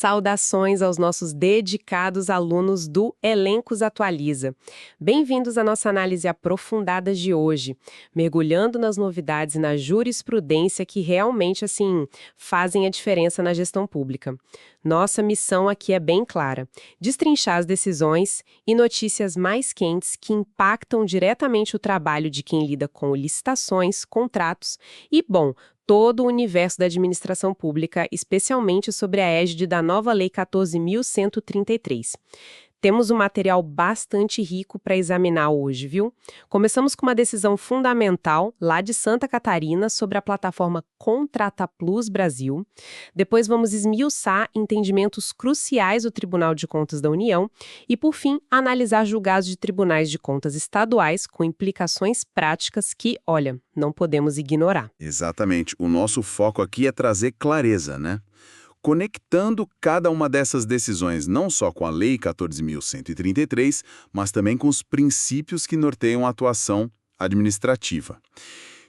Saudações aos nossos dedicados alunos do Elencos Atualiza. Bem-vindos à nossa análise aprofundada de hoje, mergulhando nas novidades e na jurisprudência que realmente, fazem a diferença na gestão pública. Nossa missão aqui é bem clara: destrinchar as decisões e notícias mais quentes que impactam diretamente o trabalho de quem lida com licitações, contratos e, todo o universo da administração pública, especialmente sobre a égide da nova Lei 14.133. Temos um material bastante rico para examinar hoje, viu? Começamos com uma decisão fundamental lá de Santa Catarina sobre a plataforma Contrata Plus Brasil. Depois vamos esmiuçar entendimentos cruciais do Tribunal de Contas da União e, por fim, analisar julgados de tribunais de contas estaduais com implicações práticas que, não podemos ignorar. Exatamente. O nosso foco aqui é trazer clareza, né? Conectando cada uma dessas decisões não só com a Lei 14.133, mas também com os princípios que norteiam a atuação administrativa.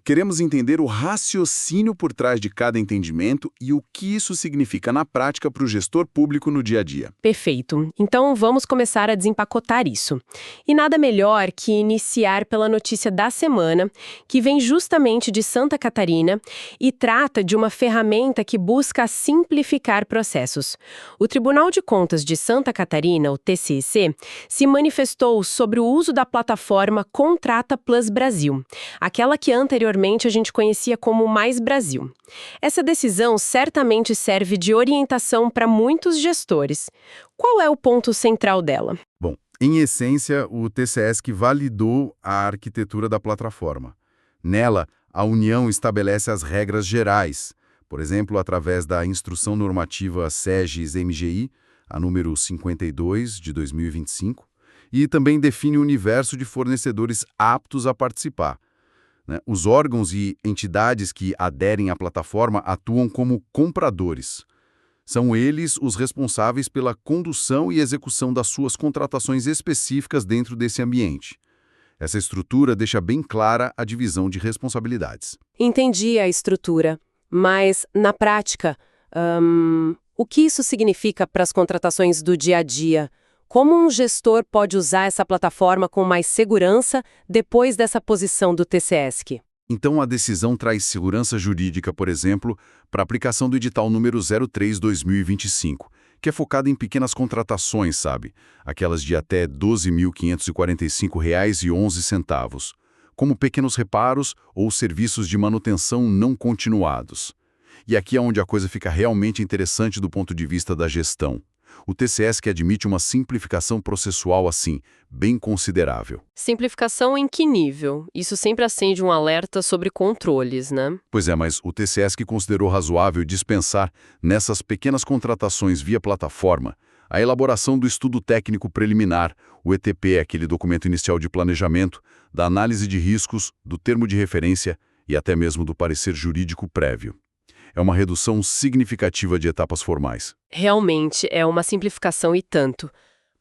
Queremos entender o raciocínio por trás de cada entendimento e o que isso significa na prática para o gestor público no dia a dia. Perfeito. Então vamos começar a desempacotar isso. E nada melhor que iniciar pela notícia da semana, que vem justamente de Santa Catarina e trata de uma ferramenta que busca simplificar processos. O Tribunal de Contas de Santa Catarina, o TCC, se manifestou sobre o uso da plataforma Contrata Plus Brasil, aquela que anteriormente a gente conhecia como Mais Brasil. Essa decisão certamente serve de orientação para muitos gestores. Qual é o ponto central dela? Bom, em essência, o TCS validou a arquitetura da plataforma. Nela, a União estabelece as regras gerais, por exemplo, através da Instrução Normativa SEGES-MGI, a número 52 de 2025, e também define o universo de fornecedores aptos a participar. Os órgãos e entidades que aderem à plataforma atuam como compradores. São eles os responsáveis pela condução e execução das suas contratações específicas dentro desse ambiente. Essa estrutura deixa bem clara a divisão de responsabilidades. Entendi a estrutura, mas, na prática, o que isso significa para as contratações do dia a dia? Como um gestor pode usar essa plataforma com mais segurança depois dessa posição do TCESC? Então, a decisão traz segurança jurídica, por exemplo, para a aplicação do edital número 03/2025, que é focado em pequenas contratações, sabe? Aquelas de até R$ 12.545,11, como pequenos reparos ou serviços de manutenção não continuados. E aqui é onde a coisa fica realmente interessante do ponto de vista da gestão. O TCS admite uma simplificação processual bem considerável. Simplificação em que nível? Isso sempre acende um alerta sobre controles, né? Pois é, mas o TCS considerou razoável dispensar, nessas pequenas contratações via plataforma, a elaboração do estudo técnico preliminar, o ETP, aquele documento inicial de planejamento, da análise de riscos, do termo de referência e até mesmo do parecer jurídico prévio. É uma redução significativa de etapas formais. Realmente, é uma simplificação e tanto.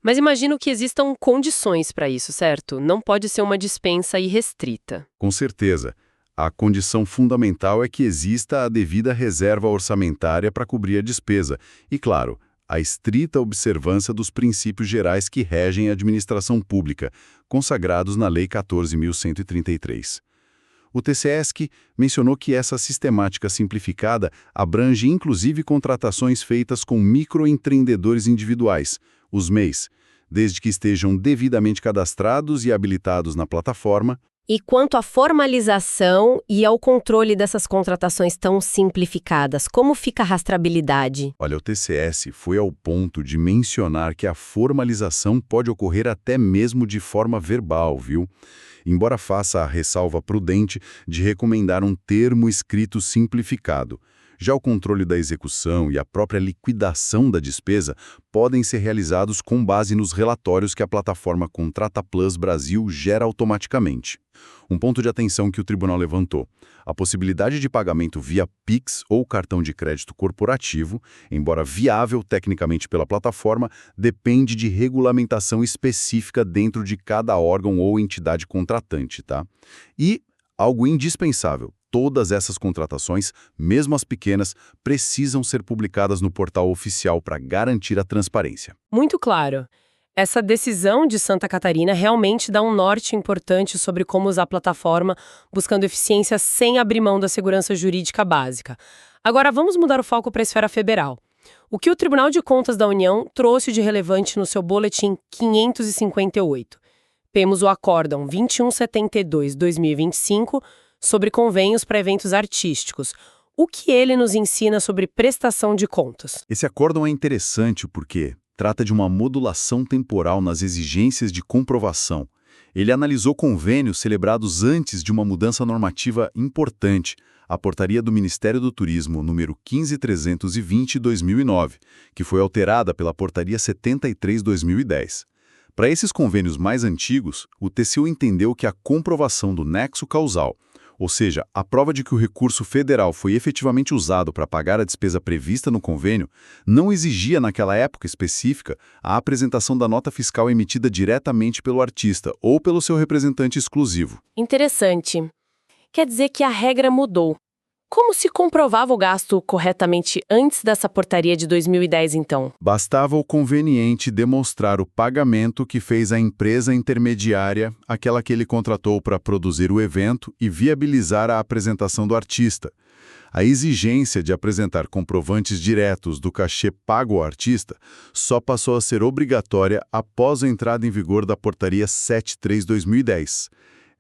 Mas imagino que existam condições para isso, certo? Não pode ser uma dispensa irrestrita. Com certeza. A condição fundamental é que exista a devida reserva orçamentária para cobrir a despesa. E, claro, a estrita observância dos princípios gerais que regem a administração pública, consagrados na Lei 14.133. O TCESC mencionou que essa sistemática simplificada abrange inclusive contratações feitas com microempreendedores individuais, os MEIs, desde que estejam devidamente cadastrados e habilitados na plataforma. E quanto à formalização e ao controle dessas contratações tão simplificadas, como fica a rastreabilidade? Olha, o TCS foi ao ponto de mencionar que a formalização pode ocorrer até mesmo de forma verbal, viu? Embora faça a ressalva prudente de recomendar um termo escrito simplificado. Já o controle da execução e a própria liquidação da despesa podem ser realizados com base nos relatórios que a plataforma Contrata Plus Brasil gera automaticamente. Um ponto de atenção que o tribunal levantou: a possibilidade de pagamento via Pix ou cartão de crédito corporativo, embora viável tecnicamente pela plataforma, depende de regulamentação específica dentro de cada órgão ou entidade contratante, tá? E algo indispensável: todas essas contratações, mesmo as pequenas, precisam ser publicadas no portal oficial para garantir a transparência. Muito claro. Essa decisão de Santa Catarina realmente dá um norte importante sobre como usar a plataforma, buscando eficiência sem abrir mão da segurança jurídica básica. Agora vamos mudar o foco para a esfera federal. O que o Tribunal de Contas da União trouxe de relevante no seu boletim 558? Temos o Acórdão 2172/2025 sobre convênios para eventos artísticos. O que ele nos ensina sobre prestação de contas? Esse acórdão é interessante porque trata de uma modulação temporal nas exigências de comprovação. Ele analisou convênios celebrados antes de uma mudança normativa importante, a Portaria do Ministério do Turismo número 15.320/2009, que foi alterada pela Portaria 73/2010. Para esses convênios mais antigos, o TCU entendeu que a comprovação do nexo causal, ou seja, a prova de que o recurso federal foi efetivamente usado para pagar a despesa prevista no convênio, não exigia naquela época específica a apresentação da nota fiscal emitida diretamente pelo artista ou pelo seu representante exclusivo. Interessante. Quer dizer que a regra mudou. Como se comprovava o gasto corretamente antes dessa portaria de 2010, então? Bastava o conveniente demonstrar o pagamento que fez a empresa intermediária, aquela que ele contratou para produzir o evento e viabilizar a apresentação do artista. A exigência de apresentar comprovantes diretos do cachê pago ao artista só passou a ser obrigatória após a entrada em vigor da Portaria 73/2010.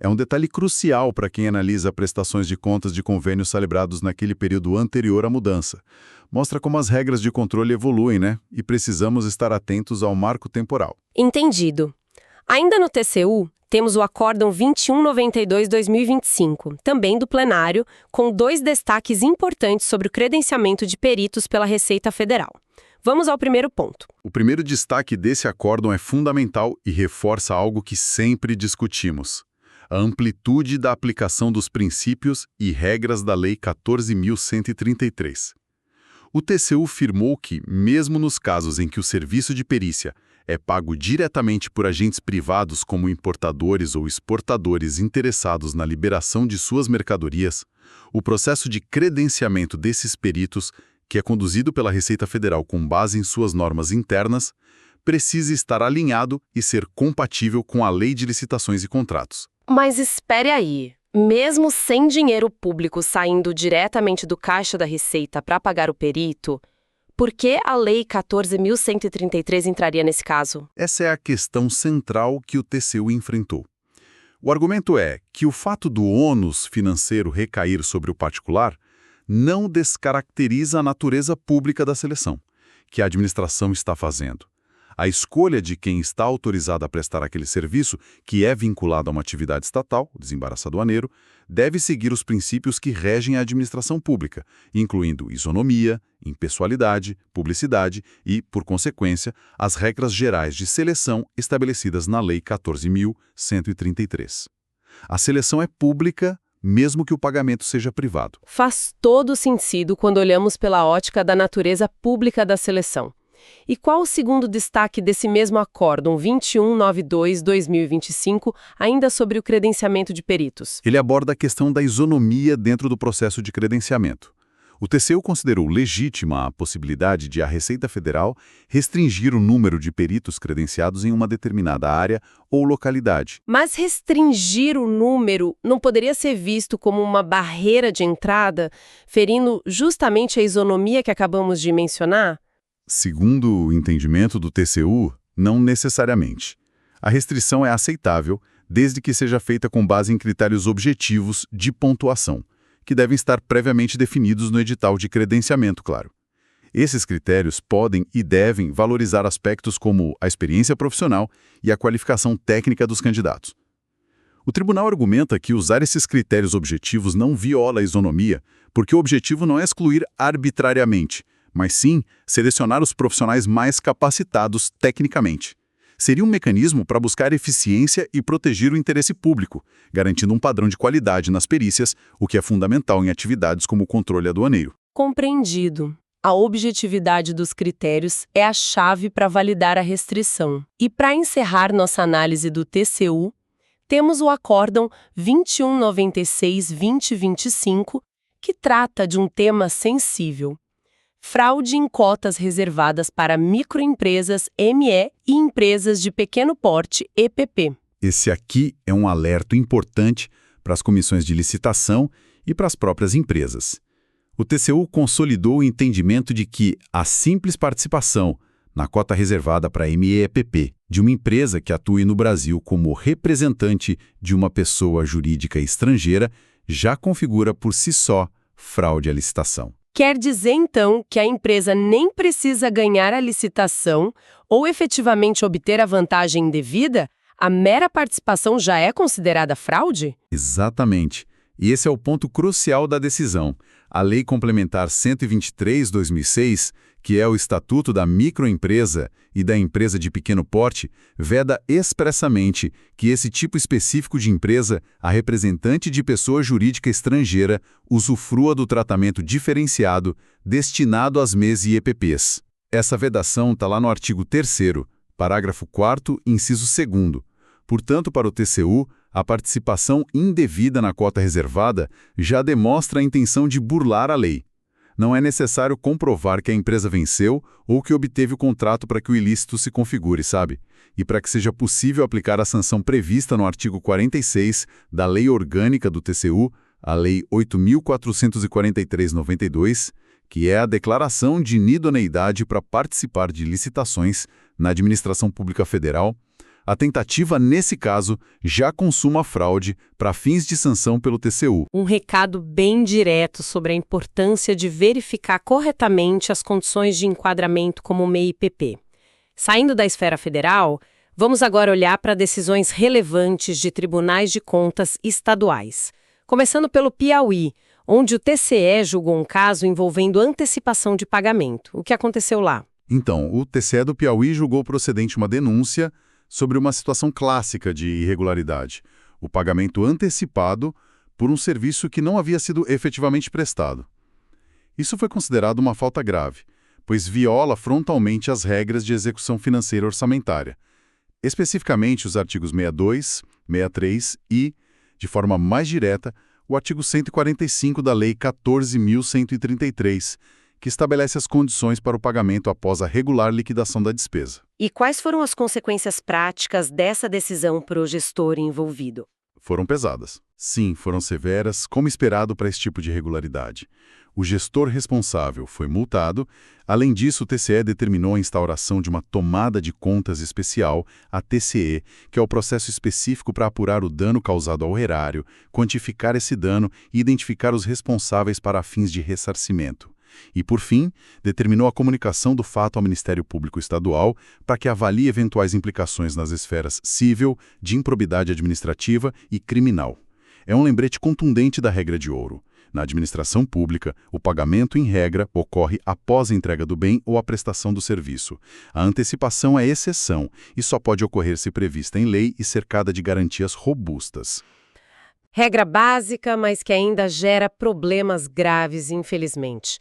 É um detalhe crucial para quem analisa prestações de contas de convênios celebrados naquele período anterior à mudança. Mostra como as regras de controle evoluem, né? E precisamos estar atentos ao marco temporal. Entendido. Ainda no TCU, temos o Acórdão 2192/2025, também do plenário, com 2 destaques importantes sobre o credenciamento de peritos pela Receita Federal. Vamos ao primeiro ponto. O primeiro destaque desse acórdão é fundamental e reforça algo que sempre discutimos: a amplitude da aplicação dos princípios e regras da Lei 14.133. O TCU firmou que, mesmo nos casos em que o serviço de perícia é pago diretamente por agentes privados como importadores ou exportadores interessados na liberação de suas mercadorias, o processo de credenciamento desses peritos, que é conduzido pela Receita Federal com base em suas normas internas, precisa estar alinhado e ser compatível com a Lei de Licitações e Contratos. Mas espere aí. Mesmo sem dinheiro público saindo diretamente do caixa da Receita para pagar o perito, por que a Lei 14.133 entraria nesse caso? Essa é a questão central que o TCU enfrentou. O argumento é que o fato do ônus financeiro recair sobre o particular não descaracteriza a natureza pública da seleção, que a administração está fazendo. A escolha de quem está autorizado a prestar aquele serviço, que é vinculado a uma atividade estatal, o desembaraço aduaneiro, deve seguir os princípios que regem a administração pública, incluindo isonomia, impessoalidade, publicidade e, por consequência, as regras gerais de seleção estabelecidas na Lei 14.133. A seleção é pública, mesmo que o pagamento seja privado. Faz todo sentido quando olhamos pela ótica da natureza pública da seleção. E qual o segundo destaque desse mesmo Acórdão 2192/2025, ainda sobre o credenciamento de peritos? Ele aborda a questão da isonomia dentro do processo de credenciamento. O TCU considerou legítima a possibilidade de a Receita Federal restringir o número de peritos credenciados em uma determinada área ou localidade. Mas restringir o número não poderia ser visto como uma barreira de entrada, ferindo justamente a isonomia que acabamos de mencionar? Segundo o entendimento do TCU, não necessariamente. A restrição é aceitável desde que seja feita com base em critérios objetivos de pontuação, que devem estar previamente definidos no edital de credenciamento, claro. Esses critérios podem e devem valorizar aspectos como a experiência profissional e a qualificação técnica dos candidatos. O tribunal argumenta que usar esses critérios objetivos não viola a isonomia, porque o objetivo não é excluir arbitrariamente, mas sim selecionar os profissionais mais capacitados tecnicamente. Seria um mecanismo para buscar eficiência e proteger o interesse público, garantindo um padrão de qualidade nas perícias, o que é fundamental em atividades como o controle aduaneiro. Compreendido. A objetividade dos critérios é a chave para validar a restrição. E para encerrar nossa análise do TCU, temos o Acórdão 2196-2025, que trata de um tema sensível: fraude em cotas reservadas para microempresas ME e empresas de pequeno porte EPP. Esse aqui é um alerta importante para as comissões de licitação e para as próprias empresas. O TCU consolidou o entendimento de que a simples participação na cota reservada para MEEPP de uma empresa que atue no Brasil como representante de uma pessoa jurídica estrangeira já configura por si só fraude à licitação. Quer dizer, então, que a empresa nem precisa ganhar a licitação ou efetivamente obter a vantagem indevida? A mera participação já é considerada fraude? Exatamente. E esse é o ponto crucial da decisão. A Lei Complementar 123/2006, que é o Estatuto da Microempresa e da Empresa de Pequeno Porte, veda expressamente que esse tipo específico de empresa, a representante de pessoa jurídica estrangeira, usufrua do tratamento diferenciado destinado às MEs e EPPs. Essa vedação está lá no artigo 3º, parágrafo 4º, inciso 2º. Portanto, para o TCU, a participação indevida na cota reservada já demonstra a intenção de burlar a lei. Não é necessário comprovar que a empresa venceu ou que obteve o contrato para que o ilícito se configure, sabe? E para que seja possível aplicar a sanção prevista no artigo 46 da Lei Orgânica do TCU, a Lei 8.443/92, que é a declaração de inidoneidade para participar de licitações na administração pública federal, a tentativa, nesse caso, já consuma fraude para fins de sanção pelo TCU. Um recado bem direto sobre a importância de verificar corretamente as condições de enquadramento como MEI-PP. Saindo da esfera federal, vamos agora olhar para decisões relevantes de tribunais de contas estaduais. Começando pelo Piauí, onde o TCE julgou um caso envolvendo antecipação de pagamento. O que aconteceu lá? Então, o TCE do Piauí julgou procedente uma denúncia sobre uma situação clássica de irregularidade, o pagamento antecipado por um serviço que não havia sido efetivamente prestado. Isso foi considerado uma falta grave, pois viola frontalmente as regras de execução financeira orçamentária, especificamente os artigos 62, 63 e, de forma mais direta, o artigo 145 da Lei 14.133, que estabelece as condições para o pagamento após a regular liquidação da despesa. E quais foram as consequências práticas dessa decisão para o gestor envolvido? Foram pesadas. Sim, foram severas, como esperado para esse tipo de irregularidade. O gestor responsável foi multado. Além disso, o TCE determinou a instauração de uma tomada de contas especial, a TCE, que é o processo específico para apurar o dano causado ao erário, quantificar esse dano e identificar os responsáveis para fins de ressarcimento. E, por fim, determinou a comunicação do fato ao Ministério Público Estadual para que avalie eventuais implicações nas esferas civil, de improbidade administrativa e criminal. É um lembrete contundente da regra de ouro. Na administração pública, o pagamento, em regra, ocorre após a entrega do bem ou a prestação do serviço. A antecipação é exceção e só pode ocorrer se prevista em lei e cercada de garantias robustas. Regra básica, mas que ainda gera problemas graves, infelizmente.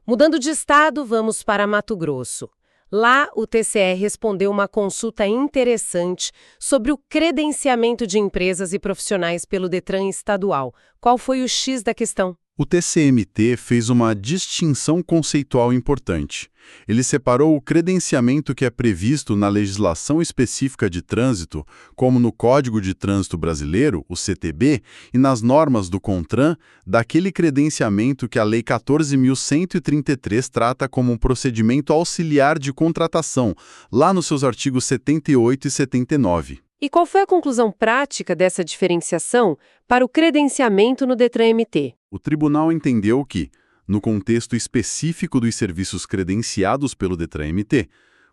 Mudando de estado, vamos para Mato Grosso. Lá, o TCE respondeu uma consulta interessante sobre o credenciamento de empresas e profissionais pelo Detran estadual. Qual foi o X da questão? O TCMT fez uma distinção conceitual importante. Ele separou o credenciamento que é previsto na legislação específica de trânsito, como no Código de Trânsito Brasileiro, o CTB, e nas normas do CONTRAN, daquele credenciamento que a Lei 14.133 trata como um procedimento auxiliar de contratação, lá nos seus artigos 78 e 79. E qual foi a conclusão prática dessa diferenciação para o credenciamento no Detran-MT? O tribunal entendeu que, no contexto específico dos serviços credenciados pelo Detran-MT,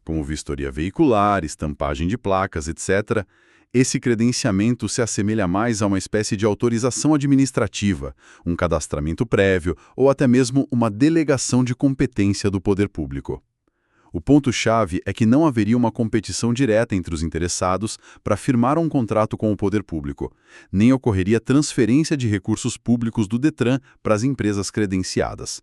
como vistoria veicular, estampagem de placas, etc., esse credenciamento se assemelha mais a uma espécie de autorização administrativa, um cadastramento prévio ou até mesmo uma delegação de competência do poder público. O ponto-chave é que não haveria uma competição direta entre os interessados para firmar um contrato com o poder público, nem ocorreria transferência de recursos públicos do Detran para as empresas credenciadas.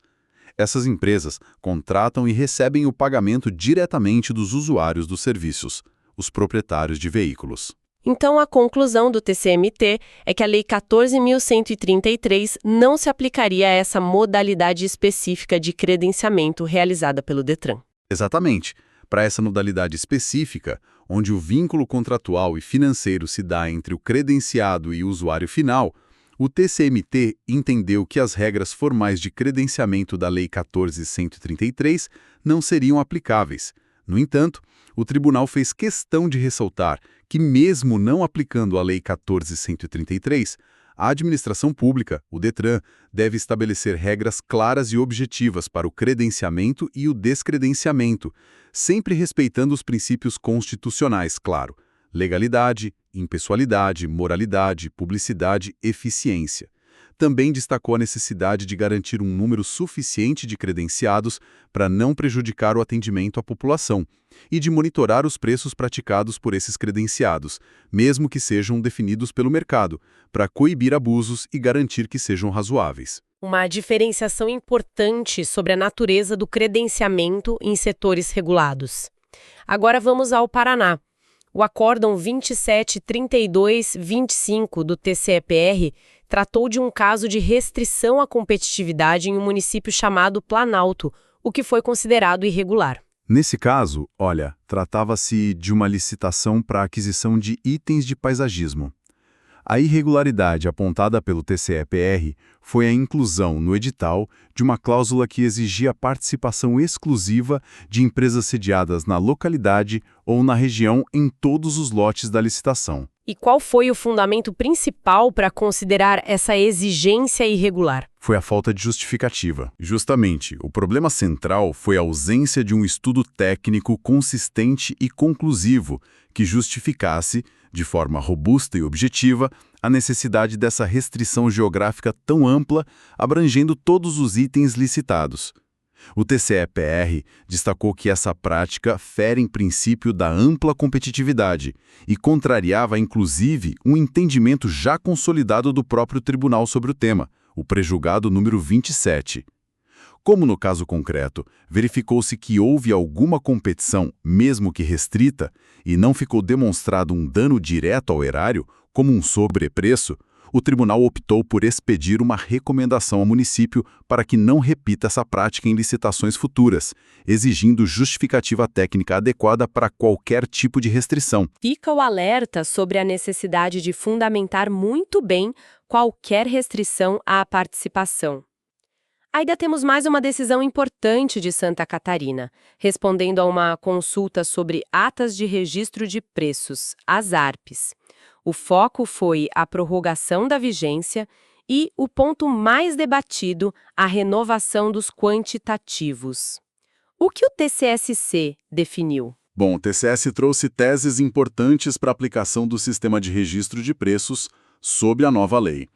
Essas empresas contratam e recebem o pagamento diretamente dos usuários dos serviços, os proprietários de veículos. Então, a conclusão do TCMT é que a Lei 14.133 não se aplicaria a essa modalidade específica de credenciamento realizada pelo Detran. Exatamente. Para essa modalidade específica, onde o vínculo contratual e financeiro se dá entre o credenciado e o usuário final, o TCMT entendeu que as regras formais de credenciamento da Lei 14.133 não seriam aplicáveis. No entanto, o tribunal fez questão de ressaltar que, mesmo não aplicando a Lei 14.133, a administração pública, o Detran, deve estabelecer regras claras e objetivas para o credenciamento e o descredenciamento, sempre respeitando os princípios constitucionais, claro: legalidade, impessoalidade, moralidade, publicidade, eficiência. Também destacou a necessidade de garantir um número suficiente de credenciados para não prejudicar o atendimento à população e de monitorar os preços praticados por esses credenciados, mesmo que sejam definidos pelo mercado, para coibir abusos e garantir que sejam razoáveis. Uma diferenciação importante sobre a natureza do credenciamento em setores regulados. Agora vamos ao Paraná. O Acórdão 273225 do TCE-PR tratou de um caso de restrição à competitividade em um município chamado Planalto, o que foi considerado irregular. Nesse caso, olha, tratava-se de uma licitação para aquisição de itens de paisagismo. A irregularidade apontada pelo TCE-PR foi a inclusão no edital de uma cláusula que exigia a participação exclusiva de empresas sediadas na localidade ou na região em todos os lotes da licitação. E qual foi o fundamento principal para considerar essa exigência irregular? Foi a falta de justificativa. Justamente, o problema central foi a ausência de um estudo técnico consistente e conclusivo que justificasse, de forma robusta e objetiva, a necessidade dessa restrição geográfica tão ampla, abrangendo todos os itens licitados. O TCE-PR destacou que essa prática fere em princípio da ampla competitividade e contrariava, inclusive, um entendimento já consolidado do próprio tribunal sobre o tema, o prejulgado número 27. Como no caso concreto, verificou-se que houve alguma competição, mesmo que restrita, e não ficou demonstrado um dano direto ao erário, como um sobrepreço, o tribunal optou por expedir uma recomendação ao município para que não repita essa prática em licitações futuras, exigindo justificativa técnica adequada para qualquer tipo de restrição. Fica o alerta sobre a necessidade de fundamentar muito bem qualquer restrição à participação. Ainda temos mais uma decisão importante de Santa Catarina, respondendo a uma consulta sobre atas de registro de preços, as ARPs. O foco foi a prorrogação da vigência e, o ponto mais debatido, a renovação dos quantitativos. O que o TCSC definiu? Bom, o TCS trouxe teses importantes para a aplicação do sistema de registro de preços sob a nova lei.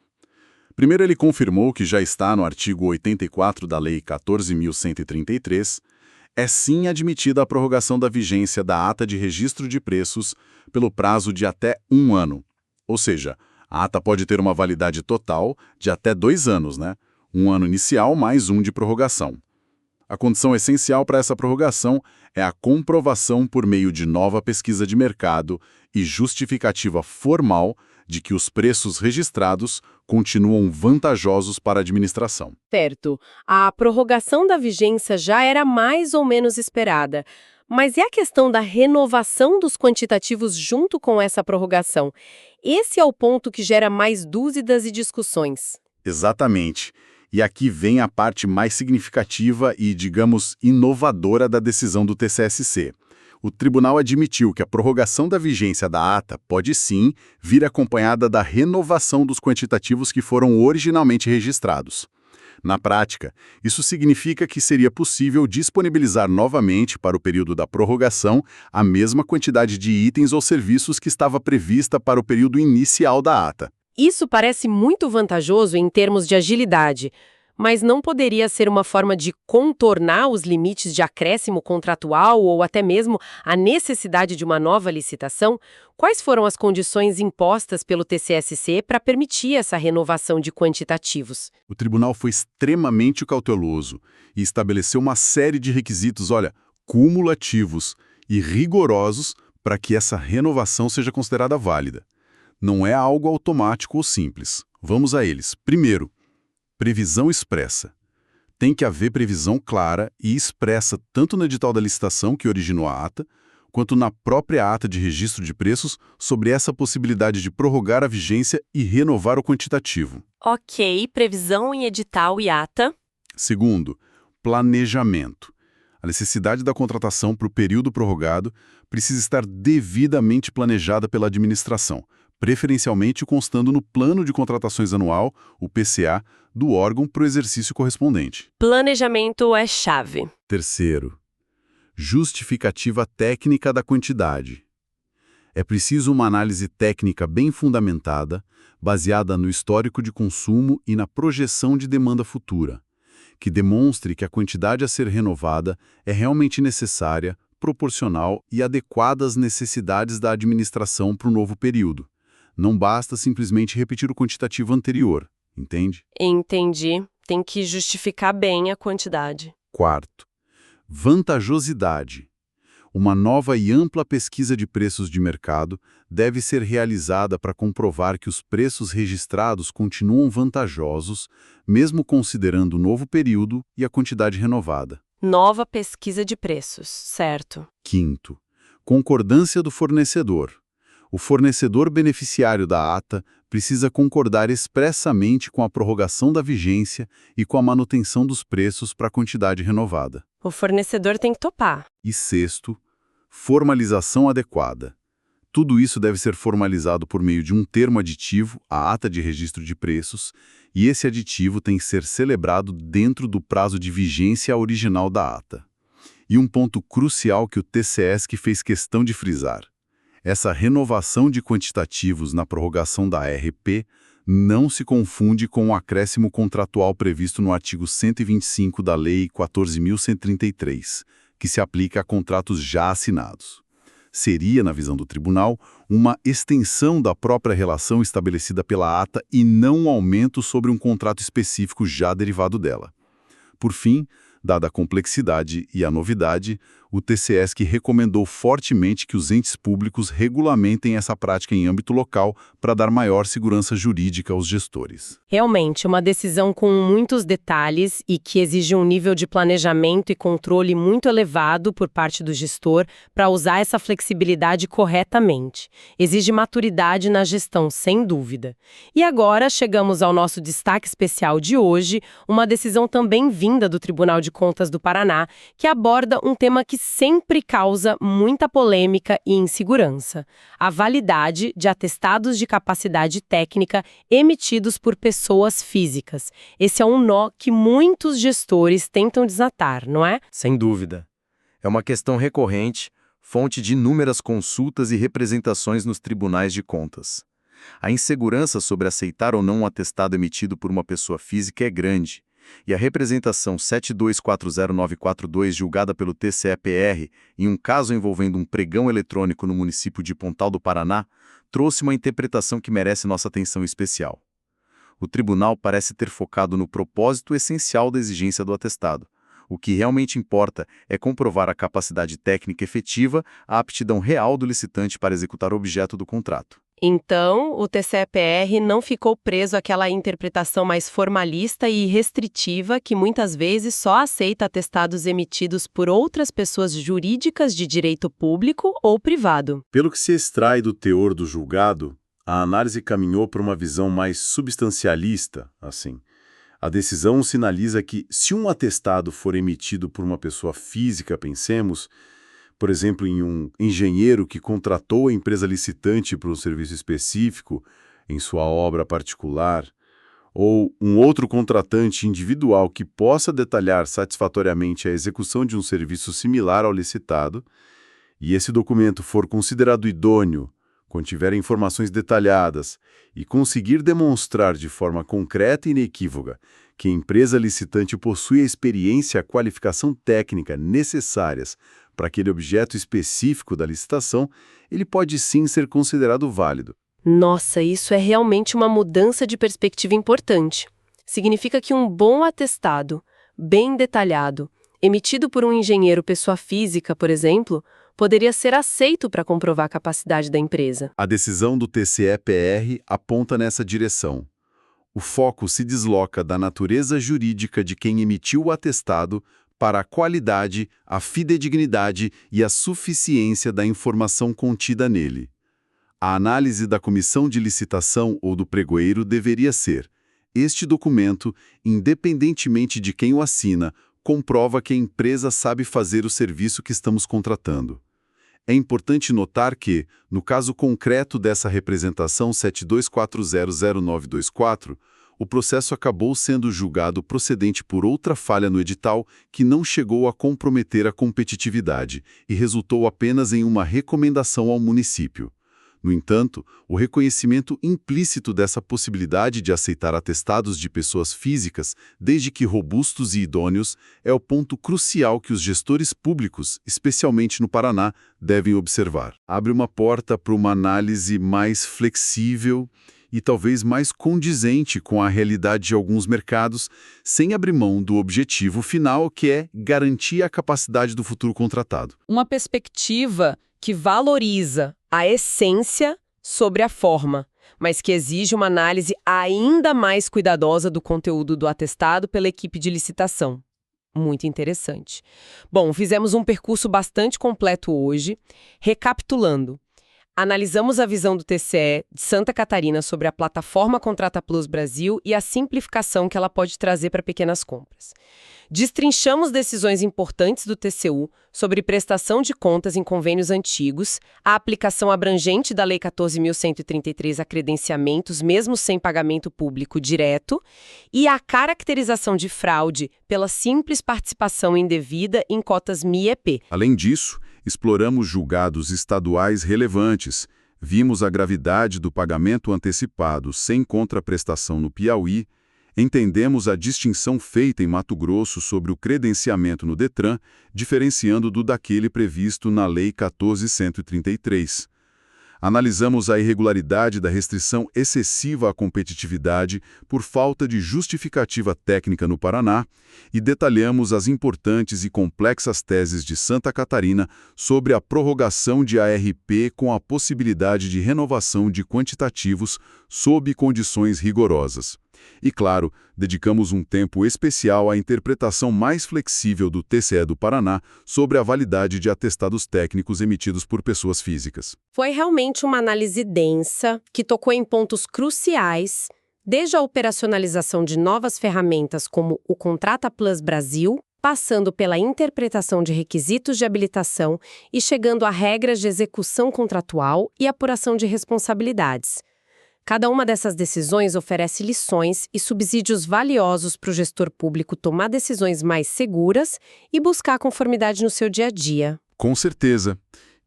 Primeiro, ele confirmou que já está no artigo 84 da Lei 14.133, é sim admitida a prorrogação da vigência da ata de registro de preços pelo prazo de até 1 ano. Ou seja, a ata pode ter uma validade total de até 2 anos, né? 1 ano inicial mais 1 de prorrogação. A condição essencial para essa prorrogação é a comprovação por meio de nova pesquisa de mercado e justificativa formal de que os preços registrados continuam vantajosos para a administração. Certo, a prorrogação da vigência já era mais ou menos esperada. Mas e a questão da renovação dos quantitativos junto com essa prorrogação? Esse é o ponto que gera mais dúvidas e discussões. Exatamente. E aqui vem a parte mais significativa e, digamos, inovadora da decisão do TCSC. O tribunal admitiu que a prorrogação da vigência da ata pode sim vir acompanhada da renovação dos quantitativos que foram originalmente registrados. Na prática, isso significa que seria possível disponibilizar novamente para o período da prorrogação a mesma quantidade de itens ou serviços que estava prevista para o período inicial da ata. Isso parece muito vantajoso em termos de agilidade, mas não poderia ser uma forma de contornar os limites de acréscimo contratual ou até mesmo a necessidade de uma nova licitação? Quais foram as condições impostas pelo TCSC para permitir essa renovação de quantitativos? O tribunal foi extremamente cauteloso e estabeleceu uma série de requisitos, cumulativos e rigorosos para que essa renovação seja considerada válida. Não é algo automático ou simples. Vamos a eles. Primeiro, previsão expressa. Tem que haver previsão clara e expressa tanto no edital da licitação que originou a ata, quanto na própria ata de registro de preços sobre essa possibilidade de prorrogar a vigência e renovar o quantitativo. Ok, previsão em edital e ata. Segundo, planejamento. A necessidade da contratação para o período prorrogado precisa estar devidamente planejada pela administração, preferencialmente constando no Plano de Contratações Anual, o PCA, do órgão para o exercício correspondente. Planejamento é chave. Terceiro, justificativa técnica da quantidade. É preciso uma análise técnica bem fundamentada, baseada no histórico de consumo e na projeção de demanda futura, que demonstre que a quantidade a ser renovada é realmente necessária, proporcional e adequada às necessidades da administração para o novo período. Não basta simplesmente repetir o quantitativo anterior, entende? Entendi. Tem que justificar bem a quantidade. Quarto, vantajosidade. Uma nova e ampla pesquisa de preços de mercado deve ser realizada para comprovar que os preços registrados continuam vantajosos, mesmo considerando o novo período e a quantidade renovada. Nova pesquisa de preços, certo. Quinto, concordância do fornecedor. O fornecedor beneficiário da ata precisa concordar expressamente com a prorrogação da vigência e com a manutenção dos preços para a quantidade renovada. O fornecedor tem que topar. E sexto, formalização adequada. Tudo isso deve ser formalizado por meio de um termo aditivo, a ata de registro de preços, e esse aditivo tem que ser celebrado dentro do prazo de vigência original da ata. E um ponto crucial que o TCESC fez questão de frisar. Essa renovação de quantitativos na prorrogação da RP não se confunde com o acréscimo contratual previsto no artigo 125 da Lei 14.133, que se aplica a contratos já assinados. Seria, na visão do tribunal, uma extensão da própria relação estabelecida pela ata e não um aumento sobre um contrato específico já derivado dela. Por fim, dada a complexidade e a novidade, o TCESC recomendou fortemente que os entes públicos regulamentem essa prática em âmbito local para dar maior segurança jurídica aos gestores. Realmente, uma decisão com muitos detalhes e que exige um nível de planejamento e controle muito elevado por parte do gestor para usar essa flexibilidade corretamente. Exige maturidade na gestão, sem dúvida. E agora chegamos ao nosso destaque especial de hoje, uma decisão também vinda do Tribunal de Contas do Paraná, que aborda um tema que sempre causa muita polêmica e insegurança: a validade de atestados de capacidade técnica emitidos por pessoas físicas. Esse é um nó que muitos gestores tentam desatar, não é? Sem dúvida. É uma questão recorrente, fonte de inúmeras consultas e representações nos tribunais de contas. A insegurança sobre aceitar ou não um atestado emitido por uma pessoa física é grande, e a representação 7240942, julgada pelo TCE-PR em um caso envolvendo um pregão eletrônico no município de Pontal do Paraná, trouxe uma interpretação que merece nossa atenção especial. O tribunal parece ter focado no propósito essencial da exigência do atestado. O que realmente importa é comprovar a capacidade técnica efetiva, a aptidão real do licitante para executar o objeto do contrato. Então, o TCE-PR não ficou preso àquela interpretação mais formalista e restritiva que muitas vezes só aceita atestados emitidos por outras pessoas jurídicas de direito público ou privado. Pelo que se extrai do teor do julgado, a análise caminhou para uma visão mais substancialista, assim. A decisão sinaliza que, se um atestado for emitido por uma pessoa física, pensemos, por exemplo, em um engenheiro que contratou a empresa licitante para um serviço específico em sua obra particular, ou um outro contratante individual que possa detalhar satisfatoriamente a execução de um serviço similar ao licitado, e esse documento for considerado idôneo, contiver informações detalhadas e conseguir demonstrar de forma concreta e inequívoca que a empresa licitante possui a experiência e a qualificação técnica necessárias para aquele objeto específico da licitação, ele pode sim ser considerado válido. Nossa, isso é realmente uma mudança de perspectiva importante. Significa que um bom atestado, bem detalhado, emitido por um engenheiro pessoa física, por exemplo, poderia ser aceito para comprovar a capacidade da empresa. A decisão do TCE-PR aponta nessa direção. O foco se desloca da natureza jurídica de quem emitiu o atestado para a qualidade, a fidedignidade e a suficiência da informação contida nele. A análise da comissão de licitação ou do pregoeiro deveria ser: este documento, independentemente de quem o assina, comprova que a empresa sabe fazer o serviço que estamos contratando. É importante notar que, no caso concreto dessa representação 72400924, o processo acabou sendo julgado procedente por outra falha no edital que não chegou a comprometer a competitividade e resultou apenas em uma recomendação ao município. No entanto, o reconhecimento implícito dessa possibilidade de aceitar atestados de pessoas físicas, desde que robustos e idôneos, é o ponto crucial que os gestores públicos, especialmente no Paraná, devem observar. Abre uma porta para uma análise mais flexível e talvez mais condizente com a realidade de alguns mercados, sem abrir mão do objetivo final, que é garantir a capacidade do futuro contratado. Uma perspectiva que valoriza a essência sobre a forma, mas que exige uma análise ainda mais cuidadosa do conteúdo do atestado pela equipe de licitação. Muito interessante. Bom, fizemos um percurso bastante completo hoje. Recapitulando, analisamos a visão do TCE de Santa Catarina sobre a plataforma Contrata Plus Brasil e a simplificação que ela pode trazer para pequenas compras. Destrinchamos decisões importantes do TCU sobre prestação de contas em convênios antigos, a aplicação abrangente da Lei 14.133 a credenciamentos mesmo sem pagamento público direto e a caracterização de fraude pela simples participação indevida em cotas MIEP. Além disso, exploramos julgados estaduais relevantes, vimos a gravidade do pagamento antecipado sem contraprestação no Piauí, entendemos a distinção feita em Mato Grosso sobre o credenciamento no Detran, diferenciando do daquele previsto na Lei 14.133. Analisamos a irregularidade da restrição excessiva à competitividade por falta de justificativa técnica no Paraná e detalhamos as importantes e complexas teses de Santa Catarina sobre a prorrogação de ARP com a possibilidade de renovação de quantitativos sob condições rigorosas. E, claro, dedicamos um tempo especial à interpretação mais flexível do TCE do Paraná sobre a validade de atestados técnicos emitidos por pessoas físicas. Foi realmente uma análise densa, que tocou em pontos cruciais, desde a operacionalização de novas ferramentas como o Contrata Plus Brasil, passando pela interpretação de requisitos de habilitação e chegando a regras de execução contratual e apuração de responsabilidades. Cada uma dessas decisões oferece lições e subsídios valiosos para o gestor público tomar decisões mais seguras e buscar conformidade no seu dia a dia. Com certeza.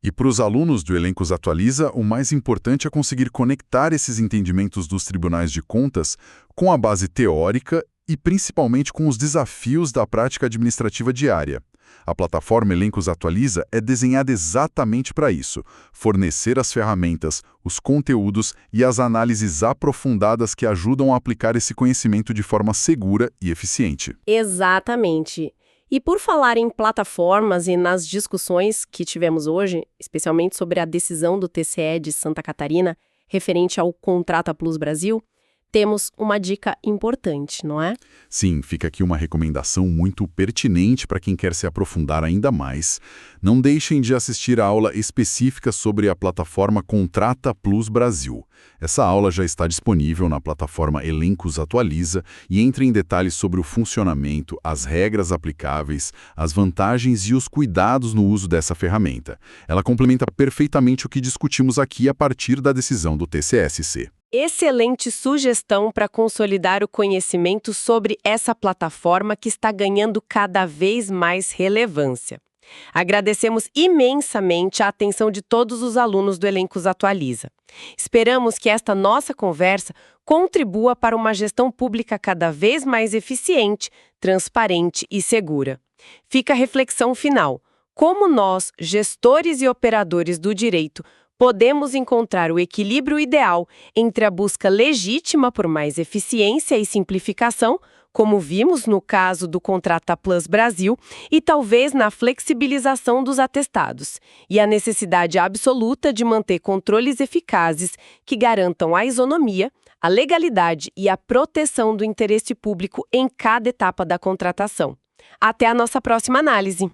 E para os alunos do Elencos Atualiza, o mais importante é conseguir conectar esses entendimentos dos tribunais de contas com a base teórica e principalmente com os desafios da prática administrativa diária. A plataforma Elencos Atualiza é desenhada exatamente para isso, fornecer as ferramentas, os conteúdos e as análises aprofundadas que ajudam a aplicar esse conhecimento de forma segura e eficiente. Exatamente. E por falar em plataformas e nas discussões que tivemos hoje, especialmente sobre a decisão do TCE de Santa Catarina referente ao Contrata Plus Brasil, temos uma dica importante, não é? Sim, fica aqui uma recomendação muito pertinente para quem quer se aprofundar ainda mais. Não deixem de assistir a aula específica sobre a plataforma Contrata Plus Brasil. Essa aula já está disponível na plataforma Elencos Atualiza e entra em detalhes sobre o funcionamento, as regras aplicáveis, as vantagens e os cuidados no uso dessa ferramenta. Ela complementa perfeitamente o que discutimos aqui a partir da decisão do TCSC. Excelente sugestão para consolidar o conhecimento sobre essa plataforma que está ganhando cada vez mais relevância. Agradecemos imensamente a atenção de todos os alunos do Elencos Atualiza. Esperamos que esta nossa conversa contribua para uma gestão pública cada vez mais eficiente, transparente e segura. Fica a reflexão final. Como nós, gestores e operadores do direito, podemos encontrar o equilíbrio ideal entre a busca legítima por mais eficiência e simplificação, como vimos no caso do Contrata Plus Brasil, e talvez na flexibilização dos atestados, e a necessidade absoluta de manter controles eficazes que garantam a isonomia, a legalidade e a proteção do interesse público em cada etapa da contratação. Até a nossa próxima análise!